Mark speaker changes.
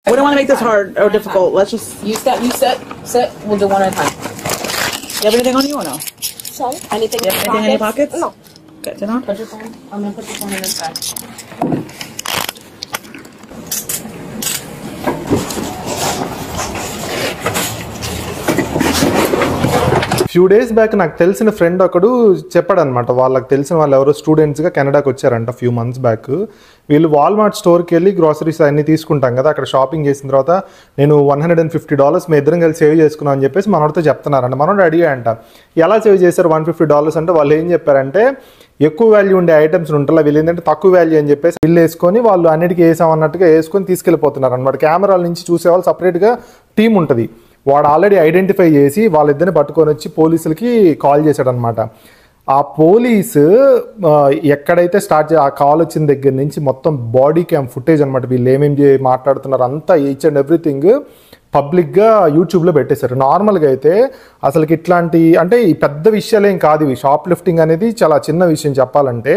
Speaker 1: We don't want to make this hard or difficult. Let's just...
Speaker 2: You set. We'll do one at a time.
Speaker 1: You have anything on you or no?
Speaker 3: Sorry? Anything
Speaker 1: You have anything in your pockets?
Speaker 3: No.
Speaker 1: Okay, turn on.
Speaker 2: Put your phone. I'm going to put your phone in this bag.
Speaker 4: Few days back నాకు తెలిసిన friend ఒకడు చెప్పాడనమాట, వాళ్ళకి తెలిసిన వాళ్ళు ఎవరో స్టూడెంట్స్గా కెనడాకి వచ్చారంట few months back. వీళ్ళు వాల్మార్ట్ స్టోర్కి వెళ్ళి గ్రాసరీస్ అన్నీ తీసుకుంటాం కదా, అక్కడ షాపింగ్ చేసిన తర్వాత నేను $150 మీ ఇద్దరం కలిసి సేవ్ చేసుకున్నాం అని చెప్పేసి మనోడితో చెప్తున్నారంట. మనోడు అడిగాయంట ఎలా సేవ్ చేశారు $150 అంటే వాళ్ళు ఏం చెప్పారంటే ఎక్కువ వాల్యూ ఉండే ఐటమ్స్ ఉంటాయి, వీళ్ళు ఏంటంటే తక్కువ వాల్యూ అని చెప్పేసి బిల్ వేసుకొని వాళ్ళు అన్నిటికీ వేసామన్నట్టుగా వేసుకొని తీసుకెళ్ళిపోతున్నారు అనమాట. కెమెరాల నుంచి చూసేవాళ్ళు సపరేట్గా టీం ఉంటుంది, వాడు ఆల్రెడీ ఐడెంటిఫై చేసి వాళ్ళిద్దరిని పట్టుకొని వచ్చి పోలీసులకి కాల్ చేశాడనమాట. ఆ పోలీసు ఎక్కడైతే ఆ కాల్ వచ్చిన దగ్గర నుంచి మొత్తం బాడీ క్యామ్ ఫుటేజ్ అనమాట, వీళ్ళు ఏమేమి మాట్లాడుతున్నారు అంతా ఈచ్ అండ్ ఎవ్రీథింగ్ పబ్లిక్గా యూట్యూబ్లో పెట్టేశారు. నార్మల్గా అయితే అసలుకి ఇట్లాంటి అంటే ఈ పెద్ద విషయాలేం కాదు, ఇవి షాప్ లిఫ్టింగ్ అనేది చాలా చిన్న విషయం చెప్పాలంటే.